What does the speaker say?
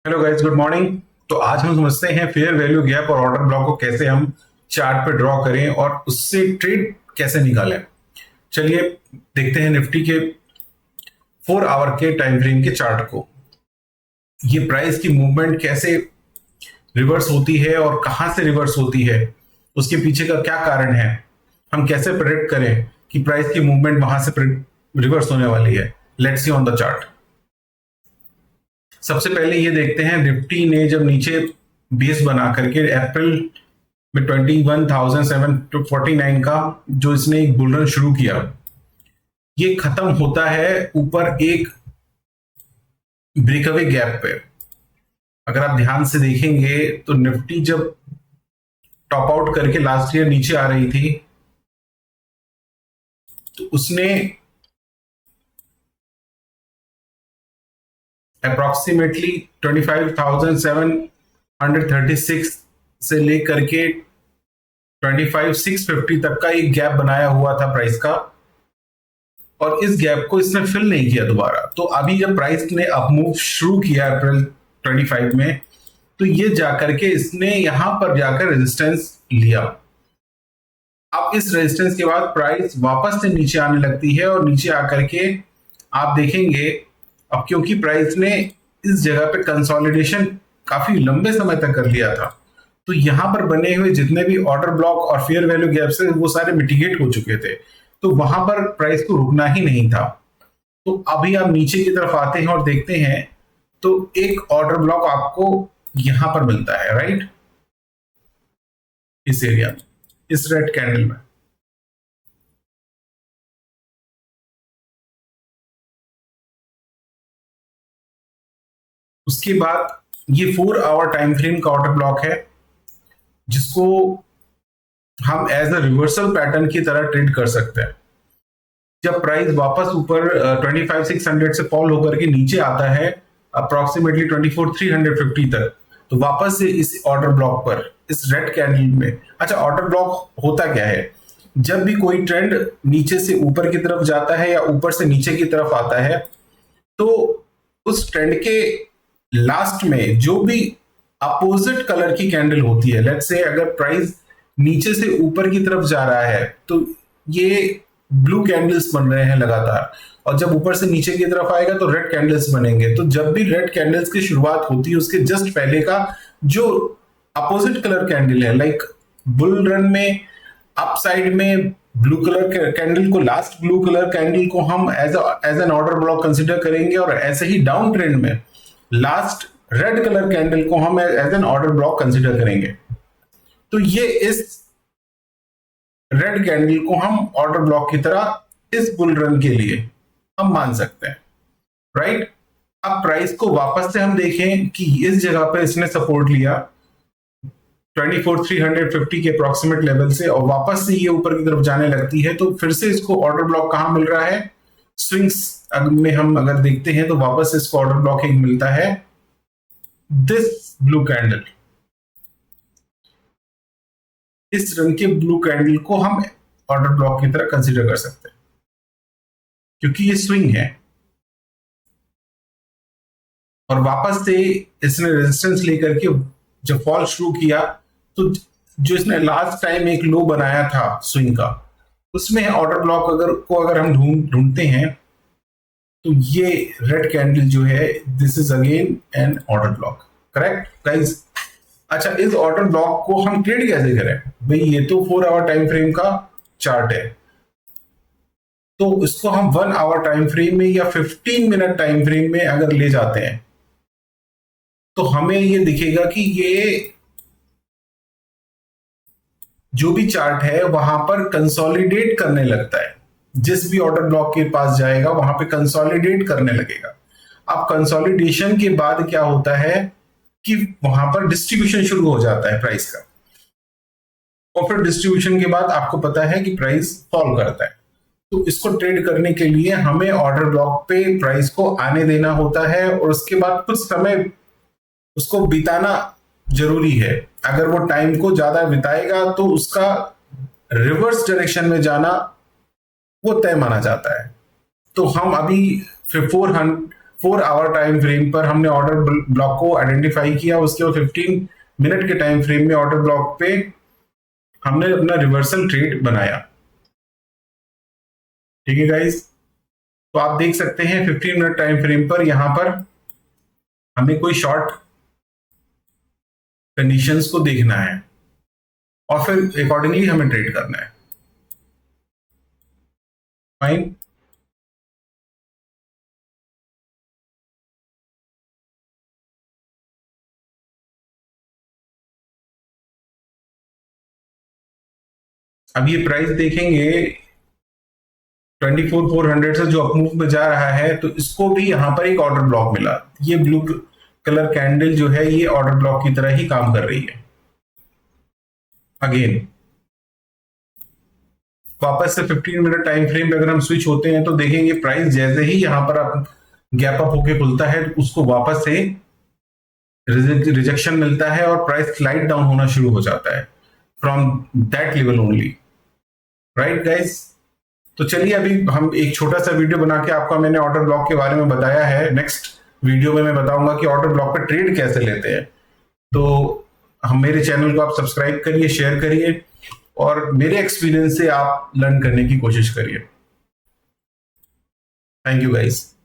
Hello guys, good morning. तो आज हम समझते हैं फेयर वैल्यू गैप और ऑर्डर ब्लॉक को कैसे हम चार्ट पे ड्रॉ करें और उससे ट्रेड कैसे निकालें। चलिए देखते हैं निफ्टी के 4 आवर के टाइम फ्रेम के चार्ट को। ये प्राइस की मूवमेंट कैसे रिवर्स होती है और कहां से रिवर्स होती है, उसके पीछे का क्या कारण है, हम कैसे प्रेडिक्ट करें कि प्राइस की मूवमेंट वहां से रिवर्स होने वाली है। Let's see on the chart. सबसे पहले ये देखते हैं निफ्टी ने जब नीचे बेस बना करके अप्रैल में 21,749 का जो इसने एक बुल रन शुरू किया, ये खत्म होता है ऊपर एक ब्रेकअवे गैप पे। अगर आप ध्यान से देखेंगे तो निफ्टी जब टॉप आउट करके लास्ट ईयर नीचे आ रही थी तो उसने अप्रोक्सीमेटली 25,736 से लेकर के 25,650 तक का एक गैप बनाया हुआ था प्राइस का, और इस गैप को इसने फिल नहीं किया दोबारा। तो अभी जब प्राइस ने अपमूव शुरू किया अप्रैल 25 में, तो ये जाकर के इसने यहां पर जाकर रेजिस्टेंस लिया। अब इस रेजिस्टेंस के बाद प्राइस वापस से नीचे आने लगती है और नीचे आकर के आप देखेंगे, अब क्योंकि प्राइस ने इस जगह पे कंसोलिडेशन काफी लंबे समय तक कर लिया था, तो यहां पर बने हुए जितने भी ऑर्डर ब्लॉक और फेयर वैल्यू गैप्स है वो सारे मिटिगेट हो चुके थे, तो वहां पर प्राइस को रुकना ही नहीं था। तो अभी आप नीचे की तरफ आते हैं और देखते हैं तो एक ऑर्डर ब्लॉक आपको यहां पर मिलता है, राइट, इस एरिया में, इस रेड कैंडल में। उसके बाद ये 4 आवर टाइम फ्रेम का ऑर्डर ब्लॉक है जिसको हम एज अ रिवर्सल पैटर्न की तरह ट्रेड कर सकते हैं। जब प्राइस वापस ऊपर 25,600 से फॉल होकर के नीचे आता है अप्रोक्सीमेटली 24,350 तक, तो वापस से इस ऑर्डर ब्लॉक पर, इस रेड कैंडल में, अच्छा ऑर्डर ब्लॉक होता क्या है, जब भी कोई ट्रेंड नीचे से ऊपर की तरफ जाता है या ऊपर से नीचे की तरफ आता है, तो उस ट्रेंड के लास्ट में जो भी अपोजिट कलर की कैंडल होती है, लेट्स से अगर प्राइस नीचे से ऊपर की तरफ जा रहा है तो ये ब्लू कैंडल्स बन रहे हैं लगातार, और जब ऊपर से नीचे की तरफ आएगा तो रेड कैंडल्स बनेंगे। तो जब भी रेड कैंडल्स की शुरुआत होती है उसके जस्ट पहले का जो अपोजिट कलर कैंडल है, लाइक बुल रन में अप साइड में ब्लू कलर कैंडल को, लास्ट ब्लू कलर कैंडल को हम as an order block consider करेंगे, और ऐसे ही डाउन ट्रेंड में लास्ट रेड कलर कैंडल को हम as an order block consider करेंगे। तो ये इस रेड कैंडल को हम ऑर्डर ब्लॉक की तरह इस बुल रन के लिए हम मान सकते हैं, राइट। अब प्राइस को वापस से हम देखें कि इस जगह पर इसने सपोर्ट लिया 24,350 के अप्रोक्सीमेट लेवल से, और वापस से ये ऊपर की तरफ जाने लगती है, तो फिर से इसको ऑर्डर ब्लॉक कहां मिल रहा है, स्विंग्स में हम अगर देखते हैं तो वापस से इसको ऑर्डर ब्लॉक एक मिलता है, दिस ब्लू कैंडल। इस रंग के ब्लू कैंडल को हम ऑर्डर ब्लॉक की तरह कंसीडर कर सकते हैं क्योंकि ये स्विंग है, और वापस से इसने रेजिस्टेंस लेकर के जब फॉल शुरू किया तो जो इसने लास्ट टाइम एक लो बनाया था स्विंग का, उसमें ऑर्डर ब्लॉक अगर हम ढूंढते हैं तो ये रेड कैंडल जो है, this is again an order block, correct guys. अच्छा, इस ऑर्डर ब्लॉक को हम ट्रेड कैसे करें भाई, ये तो 4 आवर टाइम फ्रेम का चार्ट है, तो इसको हम 1 आवर टाइम फ्रेम में या 15 मिनट टाइम फ्रेम में अगर ले जाते हैं तो हमें ये दिखेगा कि ये जो भी चार्ट है वहां पर कंसोलिडेट करने लगता है, जिस भी ऑर्डर ब्लॉक के पास जाएगा वहां पे कंसोलिडेट करने लगेगा। अब कंसोलिडेशन के बाद क्या होता है कि वहां पर डिस्ट्रीब्यूशन शुरू हो जाता है प्राइस का, और फिर डिस्ट्रीब्यूशन के बाद आपको पता है कि प्राइस फॉल करता है। तो इसको ट्रेड करने के लिए हमें ऑर्डर ब्लॉक पे प्राइस को आने देना होता है, और उसके बाद कुछ समय उसको बिताना जरूरी है। अगर वो टाइम को ज्यादा बिताएगा तो उसका रिवर्स डायरेक्शन में जाना वो तय माना जाता है। तो हम अभी 4 आवर टाइम फ्रेम पर हमने ऑर्डर ब्लॉक को आइडेंटिफाई किया, उसके बाद 15 मिनट के टाइम फ्रेम में ऑर्डर ब्लॉक पे हमने अपना रिवर्सल ट्रेड बनाया। ठीक है गाइस, तो आप देख सकते हैं 15 मिनट टाइम फ्रेम पर यहां पर हमें कोई शॉर्ट कंडीशंस को देखना है और फिर अकॉर्डिंगली हमें ट्रेड करना है। फाइन, अब ये प्राइस देखेंगे 24,400 से जो अपमूव में जा रहा है, तो इसको भी यहां पर एक ऑर्डर ब्लॉक मिला। ये ब्लू कलर कैंडल जो है ये ऑर्डर ब्लॉक की तरह ही काम कर रही है। अगेन वापस से 15 मिनट टाइम फ्रेम पे अगर हम स्विच होते हैं तो देखेंगे प्राइस जैसे ही यहां पर गैप अप होके खुलता है उसको वापस से रिजेक्शन मिलता है और प्राइस स्लाइड डाउन होना शुरू हो जाता है from that level only. Right guys, तो चलिए अभी हम एक छोटा सा वीडियो बना के आपका मैंने ऑर्डर ब्लॉक के बारे में बताया है। नेक्स्ट वीडियो में मैं बताऊंगा कि ऑर्डर ब्लॉक पे ट्रेड कैसे लेते हैं। तो हम मेरे चैनल को आप सब्सक्राइब करिए, शेयर करिए और मेरे एक्सपीरियंस से आप लर्न करने की कोशिश करिए। Thank you guys.